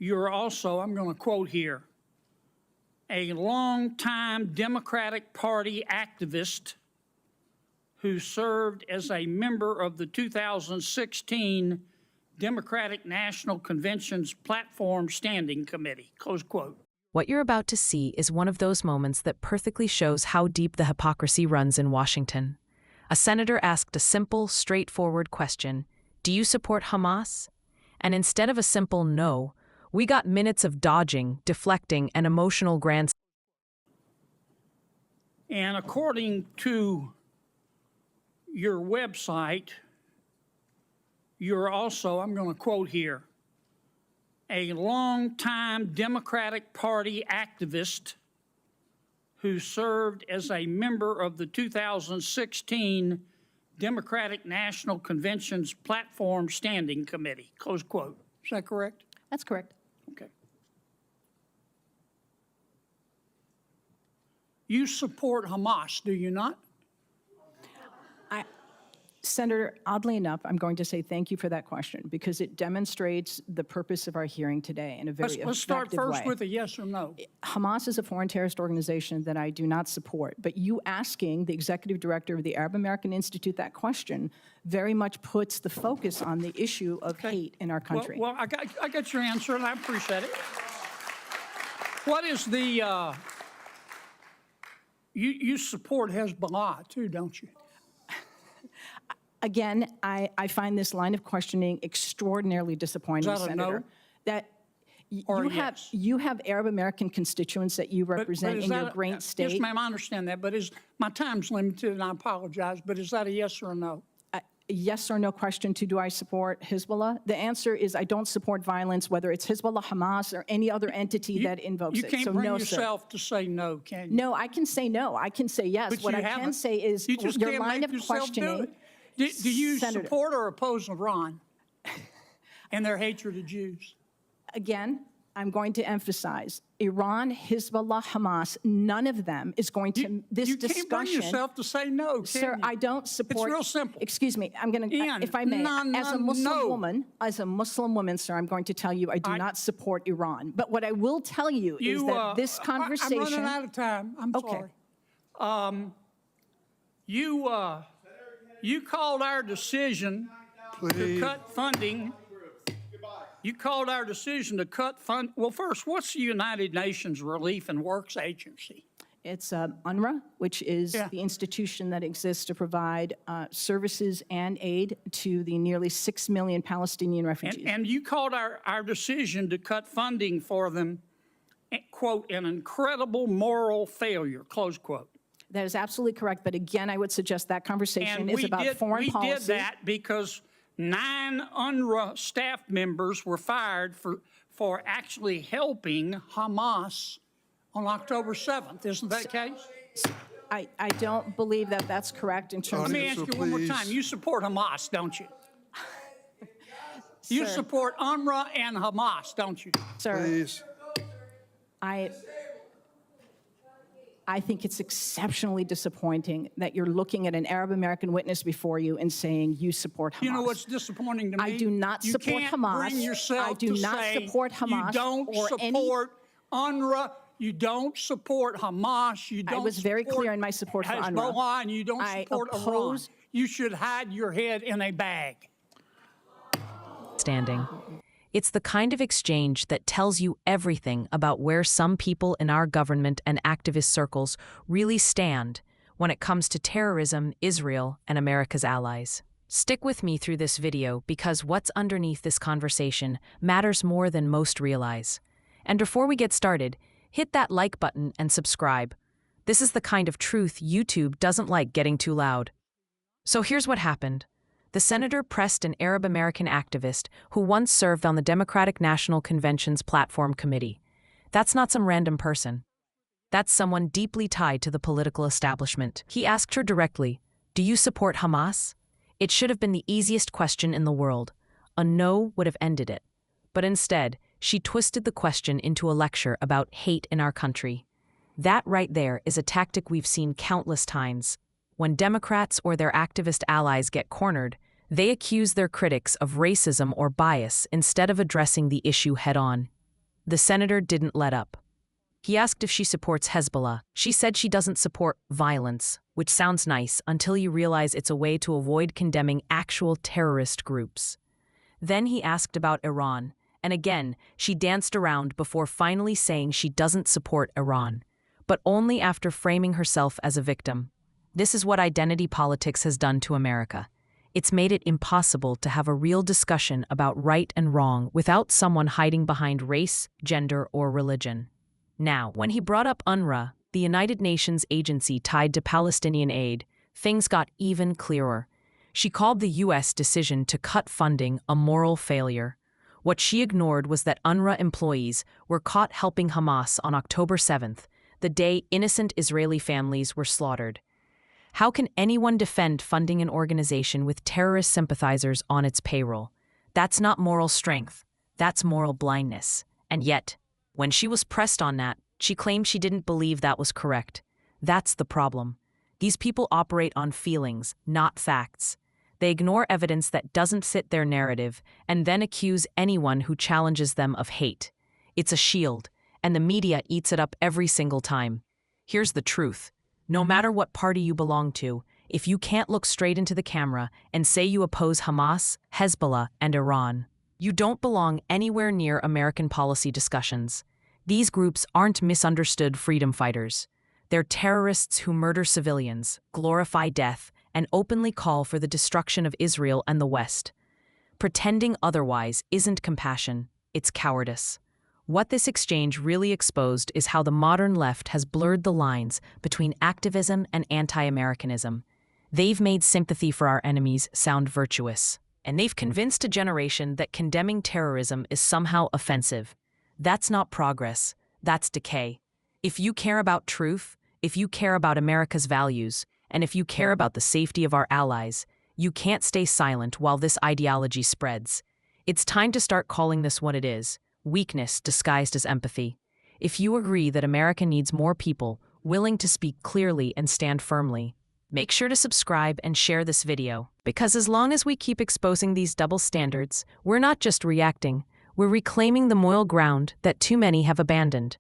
You're also, I'm going to quote here, a longtime Democratic Party activist who served as a member of the 2016 Democratic National Convention's Platform Standing Committee, close quote. What you're about to see is one of those moments that perfectly shows how deep the hypocrisy runs in Washington. A senator asked a simple, straightforward question, "Do you support Hamas?" And instead of a simple no, we got minutes of dodging, deflecting, and emotional grandstanding. And according to your website, you're also, I'm going to quote here, a longtime Democratic Party activist who served as a member of the 2016 Democratic National Convention's Platform Standing Committee, close quote. Is that correct? That's correct. Okay. You support Hamas, do you not? Senator, oddly enough, I'm going to say thank you for that question because it demonstrates the purpose of our hearing today in a very effective way. Let's start first with a yes or no. Hamas is a foreign terrorist organization that I do not support, but you asking the executive director of the Arab American Institute that question very much puts the focus on the issue of hate in our country. Well, I got your answer, and I appreciate it. What is the, you support Hezbollah too, don't you? Again, I find this line of questioning extraordinarily disappointing, Is that a Senator. no? That Or you have Arab American constituents that you represent in your great state. Yes, ma'am, I understand that, but my time's limited, and I apologize, but is that a yes or a no? A yes or no question to do I support Hezbollah? The answer is I don't support violence, whether it's Hezbollah, Hamas, or any other entity that invokes it. You can't bring yourself to say no, can you? No, I can say no. I can say yes. But what I can say is your line of questioning. Do you support or oppose Iran and their hatred of Jews? Again, I'm going to emphasize Iran, Hezbollah, Hamas, none of them is going to, You can't bring yourself to say no, can Sir, you? I don't support. It's real simple. Excuse me, I'm going to, if I may, as a Muslim woman, sir, I'm going to tell you I do not support Iran. But what I will tell you is that this conversation. I'm running out of time. I'm sorry. You called our decision to cut funding. You called our decision to cut fund. Well, first, what's the United Nations Relief and Works Agency? It's UNRWA, which is the institution that exists to provide services and aid to the nearly 6 million Palestinian refugees. And you called our decision to cut funding for them, quote, an incredible moral failure, close quote. That is absolutely correct. But again, I would suggest that conversation is about foreign policy. We did that because 9 UNRWA staff members were fired for actually helping Hamas on October 7th. Isn't that the case? I don't believe that that's correct in terms of... Let me ask you one more time. You support Hamas, don't you? You support UNRWA and Hamas, don't you? Sir, Please. I think it's exceptionally disappointing that you're looking at an Arab American witness before you and saying you support Hamas. You know what's disappointing to me? I do not support Hamas. Bring yourself I do not support Hamas. You don't support UNRWA. You don't support Hamas. You don't. I was very clear in my support for UNRWA. Hezbollah, and you don't support Iran. You should hide your head in a bag. Standing. It's the kind of exchange that tells you everything about where some people in our government and activist circles really stand when it comes to terrorism, Israel, and America's allies. Stick with me through this video because what's underneath this conversation matters more than most realize. And before we get started, hit that like button and subscribe. This is the kind of truth YouTube doesn't like getting too loud. So here's what happened. The senator pressed an Arab American activist who once served on the Democratic National Convention's Platform Committee. That's not some random person. That's someone deeply tied to the political establishment. He asked her directly, "Do you support Hamas?" It should have been the easiest question in the world. A no would have ended it. But instead, she twisted the question into a lecture about hate in our country. That right there is a tactic we've seen countless times. When Democrats or their activist allies get cornered, they accuse their critics of racism or bias instead of addressing the issue head-on. The senator didn't let up. He asked if she supports Hezbollah. She said she doesn't support violence, which sounds nice until you realize it's a way to avoid condemning actual terrorist groups. Then he asked about Iran, and again, she danced around before finally saying she doesn't support Iran, but only after framing herself as a victim. This is what identity politics has done to America. It's made it impossible to have a real discussion about right and wrong without someone hiding behind race, gender, or religion. Now, when he brought up UNRWA, the United Nations agency tied to Palestinian aid, things got even clearer. She called the U.S. decision to cut funding a moral failure. What she ignored was that UNRWA employees were caught helping Hamas on October 7th, the day innocent Israeli families were slaughtered. How can anyone defend funding an organization with terrorist sympathizers on its payroll? That's not moral strength. That's moral blindness. And yet, when she was pressed on that, she claimed she didn't believe that was correct. That's the problem. These people operate on feelings, not facts. They ignore evidence that doesn't fit their narrative and then accuse anyone who challenges them of hate. It's a shield, and the media eats it up every single time. Here's the truth. No matter what party you belong to, if you can't look straight into the camera and say you oppose Hamas, Hezbollah, and Iran, you don't belong anywhere near American policy discussions. These groups aren't misunderstood freedom fighters. They're terrorists who murder civilians, glorify death, and openly call for the destruction of Israel and the West. Pretending otherwise isn't compassion, it's cowardice. What this exchange really exposed is how the modern left has blurred the lines between activism and anti-Americanism. They've made sympathy for our enemies sound virtuous, and they've convinced a generation that condemning terrorism is somehow offensive. That's not progress, that's decay. If you care about truth, if you care about America's values, and if you care about the safety of our allies, you can't stay silent while this ideology spreads. It's time to start calling this what it is: weakness disguised as empathy. If you agree that America needs more people willing to speak clearly and stand firmly, make sure to subscribe and share this video, because as long as we keep exposing these double standards, we're not just reacting, we're reclaiming the moral ground that too many have abandoned.